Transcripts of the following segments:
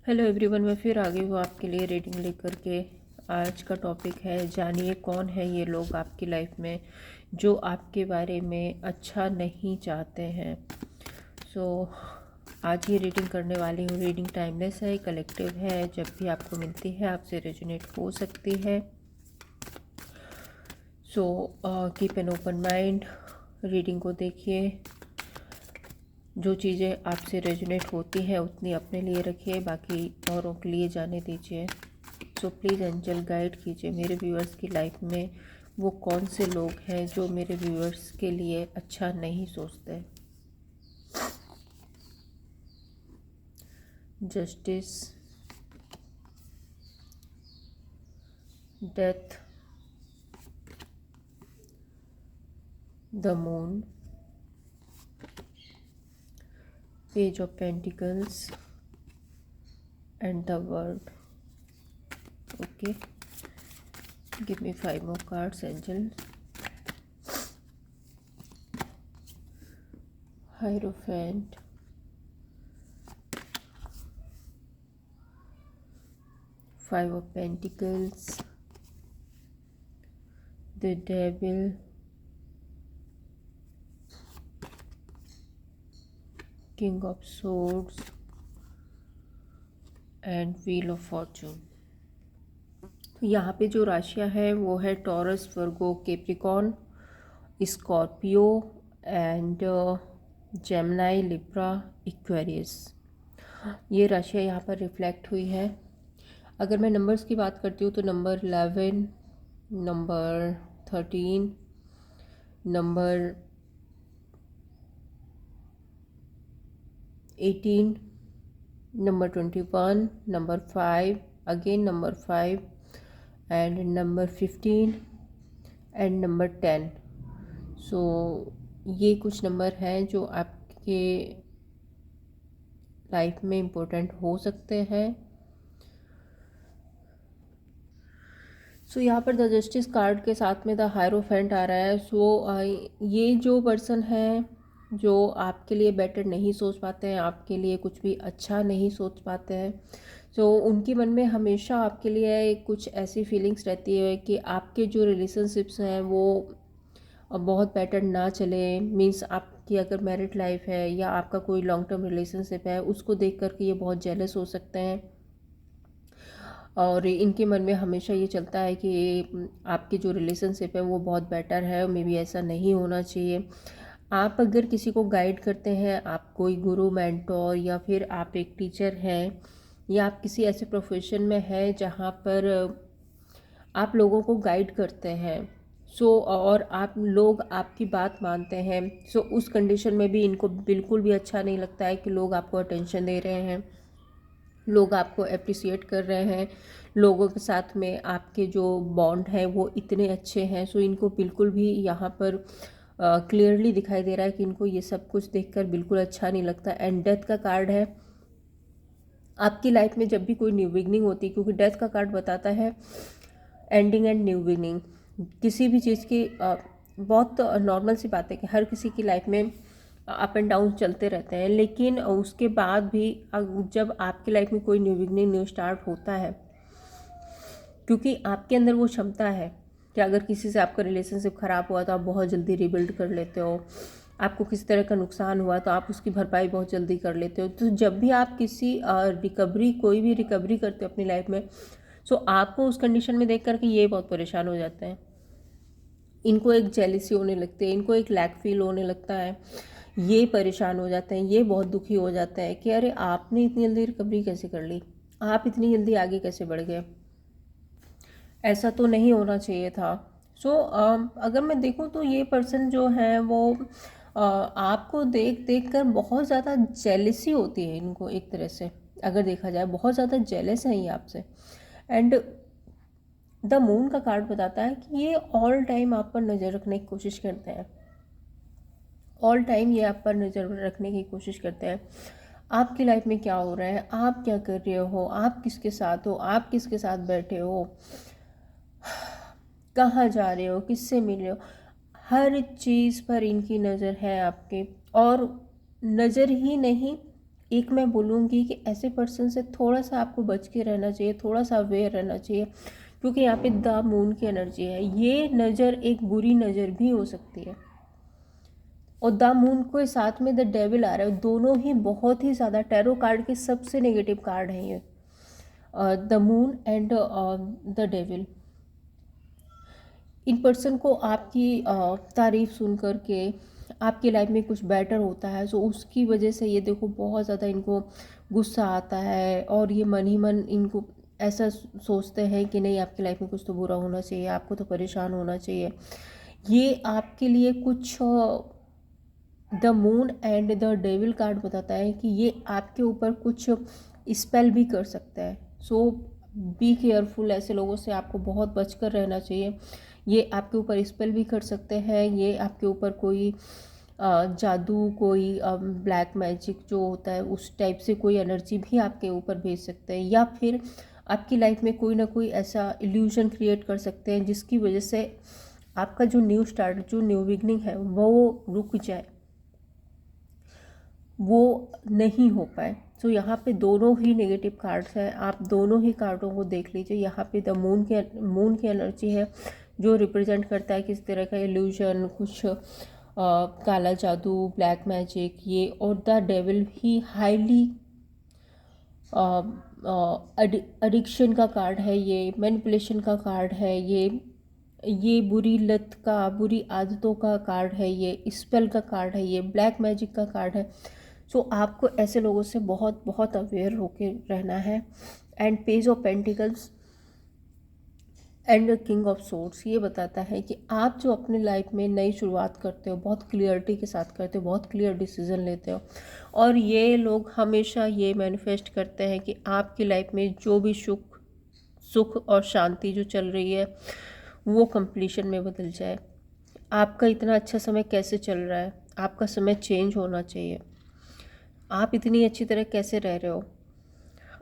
Hello everyone, मैं फिर आ गई हूँ आपके लिए रीडिंग लेकर के। आज का टॉपिक है, जानिए कौन है ये लोग आपकी लाइफ में जो आपके बारे में अच्छा नहीं चाहते हैं। सो आज ये रीडिंग करने वाली हूँ। रीडिंग टाइमलेस है, कलेक्टिव है, जब भी आपको मिलती है आपसे रेजोनेट हो सकती है। So keep an open mind, reading को देखिए। जो चीज़ें आपसे रेजोनेट होती हैं उतनी अपने लिए रखिए, बाकी औरों के लिए जाने दीजिए। सो प्लीज़ एंजल गाइड कीजिए मेरे व्यूअर्स की लाइफ में वो कौन से लोग हैं जो मेरे व्यूअर्स के लिए अच्छा नहीं सोचते। Justice, death, the moon, page of pentacles and the world. Okay, give me 5 more cards, angel. Hierophant, 5 of Pentacles, the Devil, King of Swords and Wheel of Fortune. तो यहाँ पे जो राशियाँ हैं वो है taurus, Virgo, Capricorn, Scorpio and Gemini, Libra, Aquarius. ये राशियाँ यहाँ पर रिफ्लेक्ट हुई है। अगर मैं नंबर्स की बात करती हूँ तो number 11, number 13, number 18, number 21, number 5, again number 5 and number 15 and number 10। सो ये कुछ नंबर हैं जो आपके लाइफ में इम्पोर्टेंट हो सकते हैं। सो यहाँ पर द जस्टिस कार्ड के साथ में द हायरोफेंट आ रहा है। सो ये जो पर्सन है जो आपके लिए बेटर नहीं सोच पाते हैं, आपके लिए कुछ भी अच्छा नहीं सोच पाते हैं। सो उनके मन में हमेशा आपके लिए कुछ ऐसी फीलिंग्स रहती है कि आपके जो रिलेशनशिप्स हैं वो बहुत बेटर ना चले। मीन्स आपकी अगर मैरिड लाइफ है या आपका कोई लॉन्ग टर्म रिलेशनशिप है उसको देख कर के ये बहुत जेलस हो सकते हैं। और इनके मन में हमेशा ये चलता है कि आपकी जो रिलेशनशिप है वो बहुत बेटर है, मे बी ऐसा नहीं होना चाहिए। आप अगर किसी को गाइड करते हैं, आप कोई गुरु, मेंटोर या फिर आप एक टीचर हैं या आप किसी ऐसे प्रोफेशन में हैं जहाँ पर आप लोगों को गाइड करते हैं, और आप लोग आपकी बात मानते हैं, उस कंडीशन में भी इनको बिल्कुल भी अच्छा नहीं लगता है कि लोग आपको अटेंशन दे रहे हैं, लोग आपको अप्रिसिएट कर रहे हैं, लोगों के साथ में आपके जो बॉन्ड हैं वो इतने अच्छे हैं। इनको बिल्कुल भी यहाँ पर क्लियरली दिखाई दे रहा है कि इनको ये सब कुछ देखकर बिल्कुल अच्छा नहीं लगता। एंड डेथ का कार्ड है। आपकी लाइफ में जब भी कोई न्यू बिगनिंग होती है, क्योंकि डेथ का कार्ड बताता है एंडिंग एंड न्यू बिगनिंग, किसी भी चीज़ की बहुत नॉर्मल सी बात है कि हर किसी की लाइफ में अप एंड डाउन चलते रहते हैं, लेकिन उसके बाद भी जब आपकी लाइफ में कोई न्यू बिगनिंग, न्यू स्टार्ट होता है, क्योंकि आपके अंदर वो क्षमता है कि अगर किसी से आपका रिलेशनशिप ख़राब हुआ तो आप बहुत जल्दी रिबिल्ड कर लेते हो, आपको किसी तरह का नुकसान हुआ तो आप उसकी भरपाई बहुत जल्दी कर लेते हो। तो जब भी आप किसी कोई भी रिकवरी करते हो अपनी लाइफ में, आपको उस कंडीशन में देख कर के ये बहुत परेशान हो जाते हैं। इनको एक जेलिसी होने लगती है, इनको एक लैक फील होने लगता है, ये परेशान हो जाते हैं, ये बहुत दुखी हो जाते हैं कि अरे आपने इतनी जल्दी रिकवरी कैसे कर ली, आप इतनी जल्दी आगे कैसे बढ़ गए, ऐसा तो नहीं होना चाहिए था। अगर मैं देखूँ तो ये पर्सन जो है वो आपको देख देख कर बहुत ज़्यादा जेलिसी होती है इनको, एक तरह से अगर देखा जाए बहुत ज़्यादा जेलस है ये आपसे। एंड द मून का कार्ड बताता है कि ये ऑल टाइम आप पर नज़र रखने की कोशिश करते हैं, ऑल टाइम ये आप पर नज़र रखने की कोशिश करते हैं आपकी लाइफ में क्या हो रहा है, आप क्या कर रहे हो, आप किसके साथ हो, आप किसके साथ बैठे हो, कहाँ जा रहे हो, किससे मिल रहे हो, हर चीज़ पर इनकी नज़र है आपके। और नज़र ही नहीं, एक मैं बोलूँगी कि ऐसे पर्सन से थोड़ा सा आपको बच के रहना चाहिए, थोड़ा सा अवेयर रहना चाहिए, क्योंकि यहाँ पे द मून की एनर्जी है। ये नज़र एक बुरी नज़र भी हो सकती है, और द मून के साथ में द डेविल आ रहा है। दोनों ही बहुत ही ज़्यादा टैरो कार्ड के सबसे नेगेटिव कार्ड हैं ये, the moon and the devil. In person को आपकी तारीफ़ सुन कर के आपकी लाइफ में कुछ बेटर होता है, सो उसकी वजह से ये देखो बहुत ज़्यादा इनको गुस्सा आता है, और ये मन ही मन इनको ऐसा सोचते हैं कि नहीं, आपकी लाइफ में कुछ तो बुरा होना चाहिए, आपको तो परेशान होना चाहिए। ये आपके लिए कुछ the moon and the devil card बताता है कि ये आपके ऊपर कुछ स्पेल भी कर सकता है। सो बी केयरफुल, ऐसे लोगों से आपको बहुत बचकर रहना चाहिए। ये आपके ऊपर स्पेल भी कर सकते हैं, ये आपके ऊपर कोई जादू, कोई ब्लैक मैजिक जो होता है उस टाइप से कोई एनर्जी भी आपके ऊपर भेज सकते हैं, या फिर आपकी लाइफ में कोई ना कोई ऐसा इल्यूजन क्रिएट कर सकते हैं जिसकी वजह से आपका जो न्यू स्टार्ट, जो न्यू बिगनिंग है वो रुक जाए, वो नहीं हो पाए। तो यहाँ पे दोनों ही नेगेटिव कार्ड्स हैं, आप दोनों ही कार्डों को देख लीजिए। यहाँ पे द मून की एनर्जी है जो रिप्रेजेंट करता है किस तरह का इल्यूजन, कुछ काला जादू, ब्लैक मैजिक ये, और the devil he highly addiction का कार्ड है, ये मैनिपुलेशन का कार्ड है, ये बुरी लत का, बुरी आदतों का कार्ड है, ये स्पेल का कार्ड है, ये ब्लैक मैजिक का कार्ड है। सो आपको ऐसे लोगों से बहुत बहुत अवेयर होके रहना है। And page of pentacles and king of swords ये बताता है कि आप जो अपनी लाइफ में नई शुरुआत करते हो, बहुत क्लियरिटी के साथ करते हो, बहुत क्लियर डिसीजन लेते हो, और ये लोग हमेशा ये मैनिफेस्ट करते हैं कि आपकी लाइफ में जो भी सुख और शांति जो चल रही है वो कंप्लीशन में बदल जाए। आपका इतना अच्छा समय कैसे चल रहा है, आपका समय चेंज होना चाहिए। आप इतनी अच्छी तरह कैसे रह रहे हो,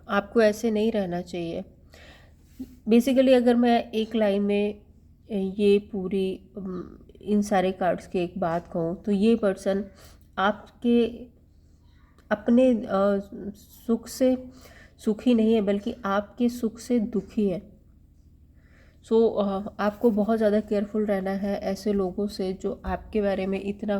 आपको ऐसे नहीं रहना चाहिए। बेसिकली अगर मैं एक लाइन में ये पूरी इन सारे कार्ड्स की एक बात कहूँ तो ये पर्सन आपके अपने सुख से सुखी नहीं है, बल्कि आपके सुख से दुखी है। सो आपको बहुत ज़्यादा केयरफुल रहना है ऐसे लोगों से जो आपके बारे में इतना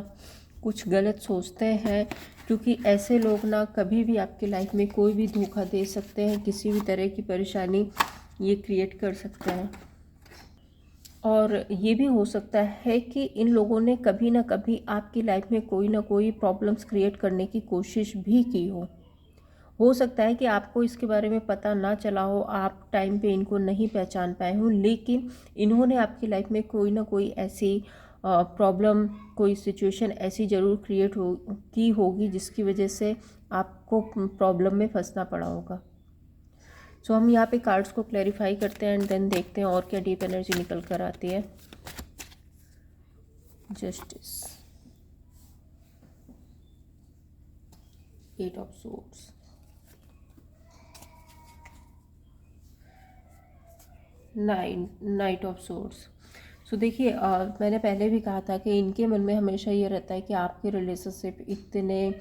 कुछ गलत सोचते हैं, क्योंकि ऐसे लोग ना कभी भी आपकी लाइफ में कोई भी धोखा दे सकते हैं, किसी भी तरह की परेशानी ये क्रिएट कर सकते हैं। और ये भी हो सकता है कि इन लोगों ने कभी ना कभी आपकी लाइफ में कोई ना कोई प्रॉब्लम्स क्रिएट करने की कोशिश भी की हो सकता है कि आपको इसके बारे में पता ना चला हो, आप टाइम पे इनको नहीं पहचान पाए हो, लेकिन इन्होंने आपकी लाइफ में कोई ना कोई ऐसी प्रॉब्लम, कोई सिचुएशन ऐसी ज़रूर क्रिएट की होगी जिसकी वजह से आपको प्रॉब्लम में फंसना पड़ा होगा। सो हम यहाँ पे कार्ड्स को क्लैरिफाई करते हैं एंड देन देखते हैं और क्या डीप एनर्जी निकल कर आती है। Justice, 8 of swords, knight of swords. So देखिए, मैंने पहले भी कहा था कि इनके मन में हमेशा ये रहता है कि आपके रिलेशनशिप इतने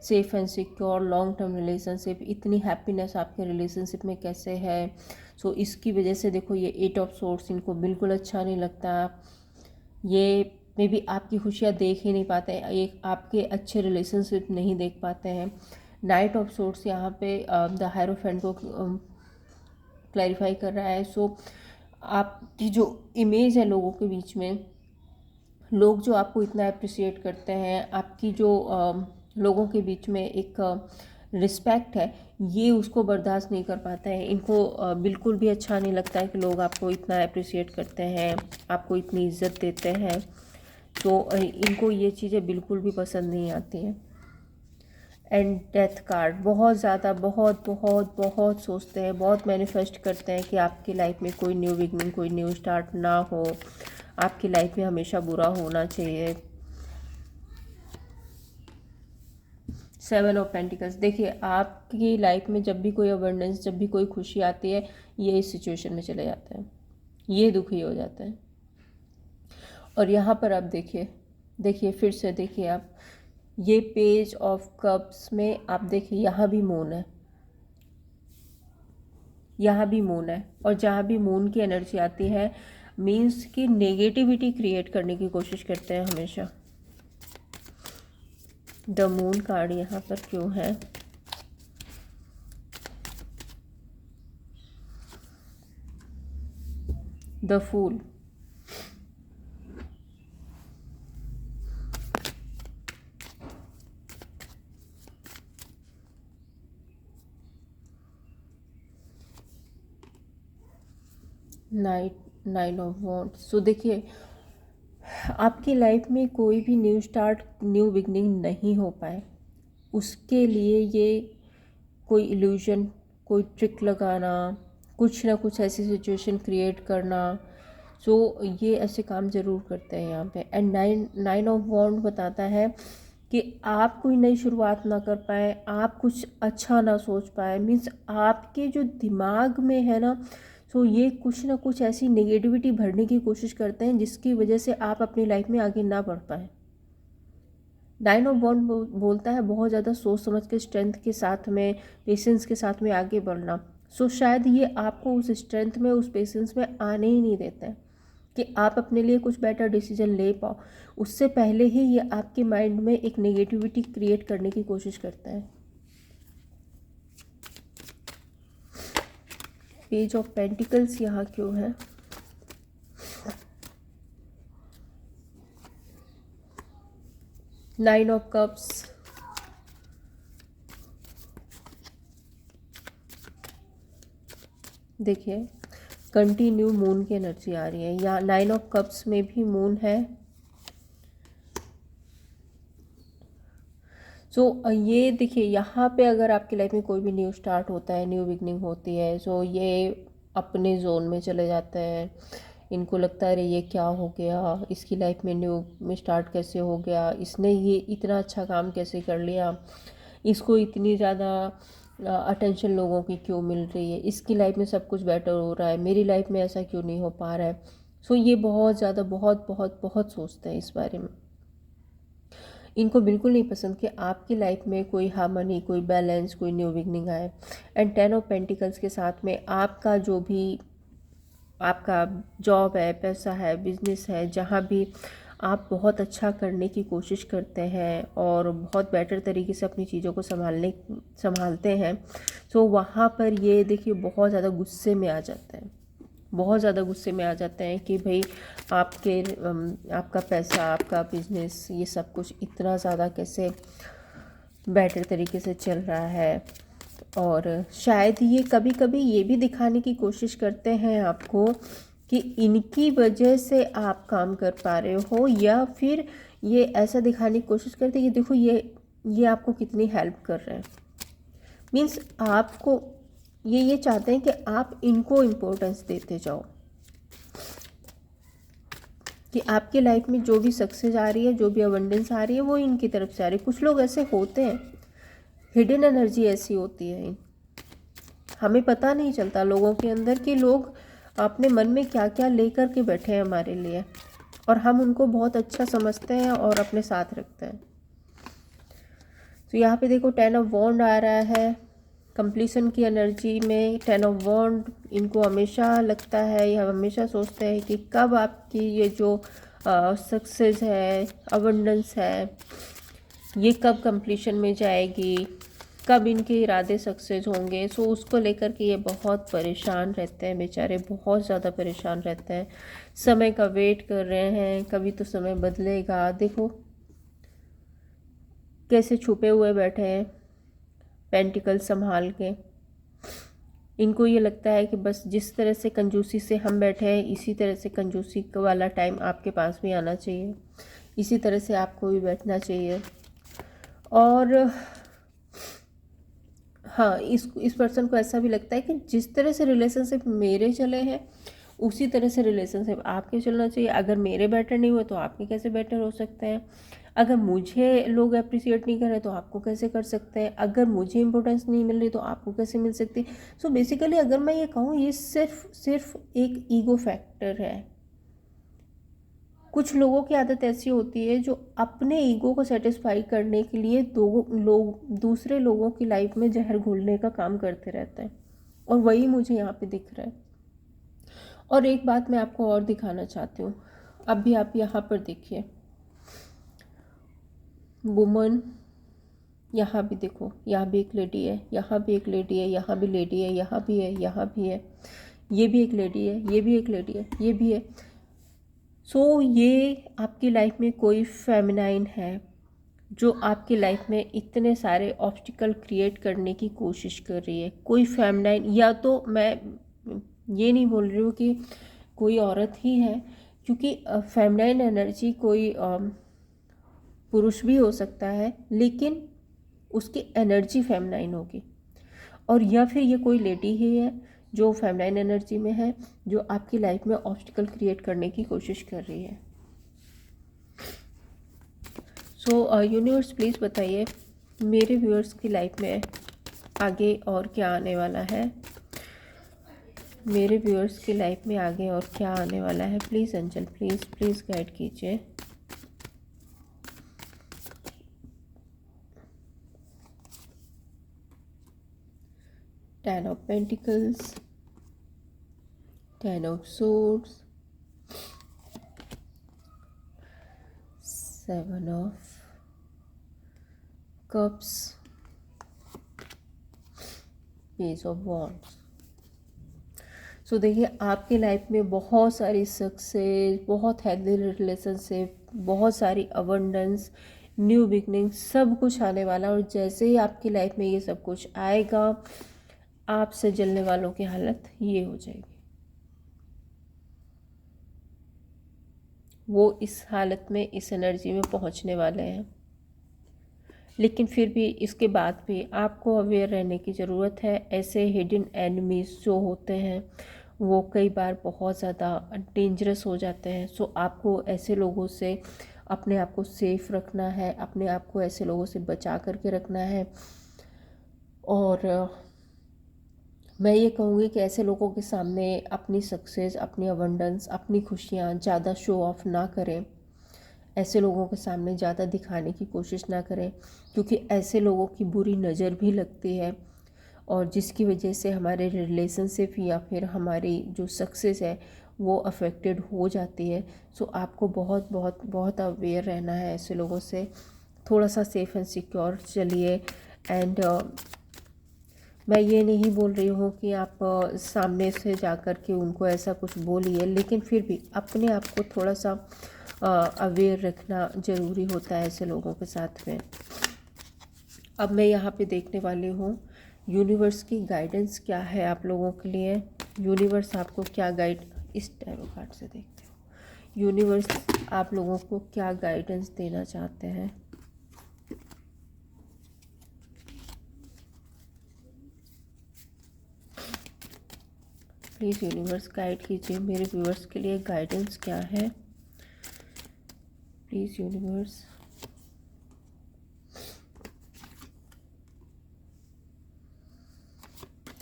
safe and secure, long term relationship, इतनी हैप्पीनेस आपके रिलेशनशिप में कैसे है। सो इसकी वजह से देखो ये 8 ऑफ सोर्ड्स इनको बिल्कुल अच्छा नहीं लगता। ये मे बी आपकी खुशियाँ देख ही नहीं पाते हैं, एक आपके अच्छे रिलेशनशिप नहीं देख पाते हैं। नाइट ऑफ सोर्ड्स यहाँ पे द हायरोफेंट को क्लैरिफाई कर रहा है। सो आपकी जो इमेज है लोगों के बीच में, लोग जो आपको इतना अप्रिशिएट करते हैं, आपकी जो लोगों के बीच में एक रिस्पेक्ट है, ये उसको बर्दाश्त नहीं कर पाते हैं। इनको बिल्कुल भी अच्छा नहीं लगता है कि लोग आपको इतना अप्रिशिएट करते हैं, आपको इतनी इज्जत देते हैं। तो इनको ये चीज़ें बिल्कुल भी पसंद नहीं आती हैं। एंड डेथ कार्ड बहुत ज़्यादा, बहुत बहुत बहुत सोचते हैं, बहुत मैनिफेस्ट करते हैं कि आपकी लाइफ में कोई न्यू बिगनिंग, कोई न्यू स्टार्ट ना हो, आपकी लाइफ में हमेशा बुरा होना चाहिए। 7 ऑफ पेंटिकल्स, देखिए आपकी लाइफ में जब भी कोई अबंडेंस, जब भी कोई खुशी आती है, ये इस सिचुएशन में चले जाते हैं, ये दुखी हो जाते हैं। और यहाँ पर आप देखिए फिर से देखिए आप, ये पेज ऑफ कप्स में आप देखिए यहाँ भी मून है, यहाँ भी मून है, और जहाँ भी मून की एनर्जी आती है मीन्स कि नेगेटिविटी क्रिएट करने की कोशिश करते हैं हमेशा। द मून कार्ड यहाँ पर क्यों है? The fool, 9 of wands. So देखिए आपकी लाइफ में कोई भी न्यू स्टार्ट, न्यू बिगनिंग नहीं हो पाए, उसके लिए ये कोई इल्यूजन, कोई ट्रिक लगाना, कुछ ना कुछ ऐसी सिचुएशन क्रिएट करना, सो ये ऐसे काम ज़रूर करते हैं यहाँ पे। एंड नाइन ऑफ वॉन्ड बताता है कि आप कोई नई शुरुआत ना कर पाए, आप कुछ अच्छा ना सोच पाए, मीन्स आपके जो दिमाग में है ना, सो ये कुछ ना कुछ ऐसी नेगेटिविटी भरने की कोशिश करते हैं जिसकी वजह से आप अपनी लाइफ में आगे ना बढ़ पाए। 9 ऑफ वॉन्ड बोलता है बहुत ज़्यादा सोच समझ के, स्ट्रेंथ के साथ में, पेशेंस के साथ में आगे बढ़ना। सो शायद ये आपको उस स्ट्रेंथ में, उस पेशेंस में आने ही नहीं देते हैं कि आप अपने लिए कुछ बेटर डिसीजन ले पाओ। उससे पहले ही ये आपके माइंड में एक नेगेटिविटी क्रिएट करने की कोशिश करता है। पेज ऑफ पेंटिकल्स यहाँ क्यों है? नाइन ऑफ कप्स, देखिए कंटिन्यू मून की एनर्जी आ रही है, या 9 ऑफ कप्स में भी मून है। सो ये देखिए यहाँ पे अगर आपकी लाइफ में कोई भी न्यू स्टार्ट होता है, न्यू बिगनिंग होती है, सो ये अपने जोन में चले जाते हैं। इनको लगता है अरे ये क्या हो गया, इसकी लाइफ में न्यू में स्टार्ट कैसे हो गया, इसने ये इतना अच्छा काम कैसे कर लिया, इसको इतनी ज़्यादा अटेंशन लोगों की क्यों मिल रही है, इसकी लाइफ में सब कुछ बेटर हो रहा है, मेरी लाइफ में ऐसा क्यों नहीं हो पा रहा है। सो ये बहुत ज़्यादा, बहुत बहुत बहुत सोचते हैं इस बारे में। इनको बिल्कुल नहीं पसंद कि आपकी लाइफ में कोई हार्मनी, कोई बैलेंस, कोई न्यू बिगनिंग आए। एंड 10 ऑफ पेंटिकल्स के साथ में आपका जो भी आपका जॉब है, पैसा है, बिजनेस है, जहाँ भी आप बहुत अच्छा करने की कोशिश करते हैं और बहुत बेटर तरीके से अपनी चीज़ों को संभालते हैं, तो वहाँ पर ये देखिए बहुत ज़्यादा गुस्से में आ जाते हैं, बहुत ज़्यादा गुस्से में आ जाते हैं कि भाई आपका पैसा, आपका बिजनेस, ये सब कुछ इतना ज़्यादा कैसे बेटर तरीके से चल रहा है। और शायद ये कभी कभी ये भी दिखाने की कोशिश करते हैं आपको कि इनकी वजह से आप काम कर पा रहे हो, या फिर ये ऐसा दिखाने की कोशिश करते हैं कि देखो ये आपको कितनी हेल्प कर रहे हैं। मीन्स आपको ये चाहते हैं कि आप इनको इम्पोर्टेंस देते जाओ, कि आपकी लाइफ में जो भी सक्सेस आ रही है, जो भी अबंडेंस आ रही है, वो इनकी तरफ से आ रही है। कुछ लोग ऐसे होते हैं, हिडन एनर्जी ऐसी होती है, हमें पता नहीं चलता लोगों के अंदर कि लोग अपने मन में क्या क्या लेकर के बैठे हैं हमारे लिए, और हम उनको बहुत अच्छा समझते हैं और अपने साथ रखते हैं। तो यहाँ पे देखो 10 ऑफ वॉन्ड आ रहा है, कंप्लीशन की एनर्जी में 10 ऑफ वॉन्ड इनको हमेशा लगता है, या हमेशा सोचते हैं कि कब आपकी ये जो सक्सेस है, अबंडेंस है, ये कब कंप्लीशन में जाएगी, कब इनके इरादे सक्सेस होंगे। सो उसको लेकर के ये बहुत परेशान रहते हैं बेचारे, बहुत ज़्यादा परेशान रहते हैं, समय का वेट कर रहे हैं, कभी तो समय बदलेगा। देखो कैसे छुपे हुए बैठे हैं, पेंटिकल संभाल के। इनको ये लगता है कि बस जिस तरह से कंजूसी से हम बैठे हैं, इसी तरह से कंजूसी वाला टाइम आपके पास भी आना चाहिए, इसी तरह से आपको भी बैठना चाहिए। और हाँ, इस पर्सन को ऐसा भी लगता है कि जिस तरह से रिलेशनशिप मेरे चले हैं, उसी तरह से रिलेशनशिप आपके चलना चाहिए। अगर मेरे बेटर नहीं हुए तो आपके कैसे बेटर हो सकते हैं, अगर मुझे लोग अप्रिशिएट नहीं कर रहे तो आपको कैसे कर सकते हैं, अगर मुझे इंपॉर्टेंस नहीं मिल रही तो आपको कैसे मिल सकती है। सो बेसिकली अगर मैं ये कहूँ, ये सिर्फ एक ईगो फैक्टर है, कुछ लोगों की आदत ऐसी होती है जो अपने ईगो को सेटिस्फाई करने के लिए दो लोग दूसरे लोगों की लाइफ में जहर घोलने का काम करते रहते हैं, और वही मुझे यहाँ पे दिख रहा है। और एक बात मैं आपको और दिखाना चाहती हूँ, अभी आप यहाँ पर देखिए, वुमन, यहाँ भी देखो, यहाँ भी एक लेडी है, यहाँ भी एक लेडी है, यहाँ भी लेडी है, यहाँ भी है, यहाँ भी है, ये भी एक लेडी है, ये भी एक लेडी है, ये भी है। सो ये आपकी लाइफ में कोई फेमिनाइन है जो आपकी लाइफ में इतने सारे ऑब्स्टिकल क्रिएट करने की कोशिश कर रही है। कोई फेमिनाइन, या तो मैं ये नहीं बोल रही हूँ कि कोई औरत ही है, क्योंकि फेमिनाइन एनर्जी कोई पुरुष भी हो सकता है, लेकिन उसकी एनर्जी फेमिनाइन होगी। और या फिर ये कोई लेडी ही है जो फेमिनाइन एनर्जी में है, जो आपकी लाइफ में ऑब्स्टिकल क्रिएट करने की कोशिश कर रही है। सो यूनिवर्स प्लीज़ बताइए मेरे व्यूअर्स की लाइफ में आगे और क्या आने वाला है, मेरे व्यूअर्स की लाइफ में आगे और क्या आने वाला है। Please Anjal, please please guide कीजिए। Ten of Pentacles, Ten of Swords, Seven of Cups, Page of Wands। सो देखिए आपकी लाइफ में बहुत सारी सक्सेस, बहुत हेल्दी रिलेशनशिप, बहुत सारी अबंडेंस, न्यू बिगनिंग, सब कुछ आने वाला। और जैसे ही आपकी लाइफ में ये सब कुछ आएगा, आपसे जलने वालों की हालत ये हो जाएगी। वो इस हालत में, इस एनर्जी में पहुंचने वाले हैं। लेकिन फिर भी इसके बाद भी आपको अवेयर रहने की ज़रूरत है। ऐसे हिडन एनिमीज़ जो होते हैं वो कई बार बहुत ज़्यादा डेंजरस हो जाते हैं। सो आपको ऐसे लोगों से अपने आप को सेफ रखना है, अपने आप को ऐसे लोगों से बचा करके रखना है। और मैं ये कहूँगी कि ऐसे लोगों के सामने अपनी सक्सेस, अपनी अबंडेंस, अपनी खुशियाँ ज़्यादा शो ऑफ ना करें। ऐसे लोगों के सामने ज़्यादा दिखाने की कोशिश ना करें, क्योंकि ऐसे लोगों की बुरी नज़र भी लगती है, और जिसकी वजह से हमारे रिलेशनशिप या फिर हमारी जो सक्सेस है वो अफेक्टेड हो जाती है। सो आपको बहुत बहुत बहुत अवेयर रहना है ऐसे लोगों से। थोड़ा सा सेफ एंड सिक्योर चलिए। एंड मैं ये नहीं बोल रही हूँ कि आप सामने से जा कर के उनको ऐसा कुछ बोलिए, लेकिन फिर भी अपने आप को थोड़ा सा अवेयर रखना ज़रूरी होता है ऐसे लोगों के साथ में। अब मैं यहाँ पे देखने वाली हूँ यूनिवर्स की गाइडेंस क्या है आप लोगों के लिए। यूनिवर्स आपको क्या गाइड, इस टैरो कार्ड से देखते हो यूनिवर्स आप लोगों को क्या गाइडेंस देना चाहते हैं। प्लीज़ यूनिवर्स गाइड कीजिए मेरे व्यूअर्स के लिए, गाइडेंस क्या है please universe.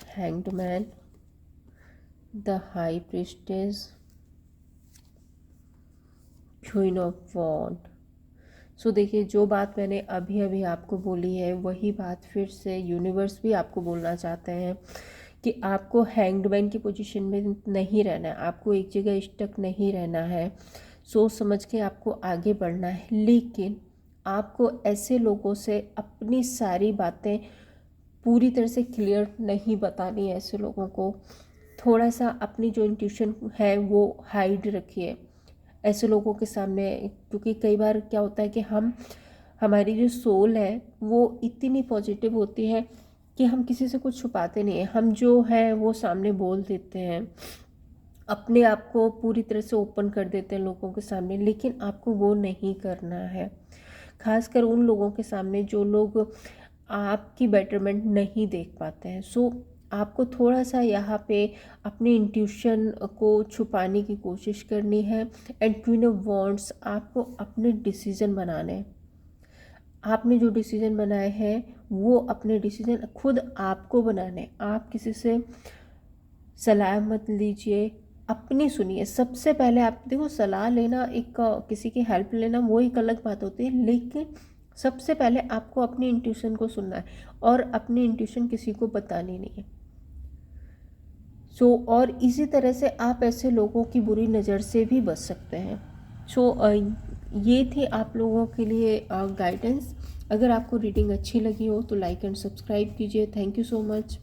Hanged man, the high priestess, queen of wand. So देखिए जो बात मैंने अभी अभी आपको बोली है वही बात फिर से यूनिवर्स भी आपको बोलना चाहते हैं कि आपको हैंग्ड मैन की पोजीशन में नहीं रहना है, आपको एक जगह स्टक नहीं रहना है। सोच समझ के आपको आगे बढ़ना है, लेकिन आपको ऐसे लोगों से अपनी सारी बातें पूरी तरह से क्लियर नहीं बतानी है। ऐसे लोगों को थोड़ा सा अपनी जो इंट्यूशन है वो हाइड रखिए ऐसे लोगों के सामने, क्योंकि कई बार क्या होता है कि हमारी जो सोल है वो इतनी पॉजिटिव होती है कि हम किसी से कुछ छुपाते नहीं हैं, हम जो है वो सामने बोल देते हैं, अपने आप को पूरी तरह से ओपन कर देते हैं लोगों के सामने। लेकिन आपको वो नहीं करना है, खासकर उन लोगों के सामने जो लोग आपकी बेटरमेंट नहीं देख पाते हैं। सो आपको थोड़ा सा यहाँ पे अपनी इंट्यूशन को छुपाने की कोशिश करनी है। एंड क्वीन ऑफ वॉन्ड्स, आपको अपने डिसीजन बनाने हैं। आपने जो डिसीजन बनाए हैं वो अपने डिसीजन खुद आपको बनाने हैं। आप किसी से सलाह मत लीजिए, अपनी सुनिए सबसे पहले। आप देखो, सलाह लेना, एक किसी की हेल्प लेना, वो एक अलग बात होती है, लेकिन सबसे पहले आपको अपनी इंट्यूशन को सुनना है और अपनी इंट्यूशन किसी को बतानी नहीं है। और इसी तरह से आप ऐसे लोगों की बुरी नज़र से भी बच सकते हैं। ये थी आप लोगों के लिए गाइडेंस। अगर आपको रीडिंग अच्छी लगी हो तो लाइक एंड सब्सक्राइब कीजिए। Thank you so much.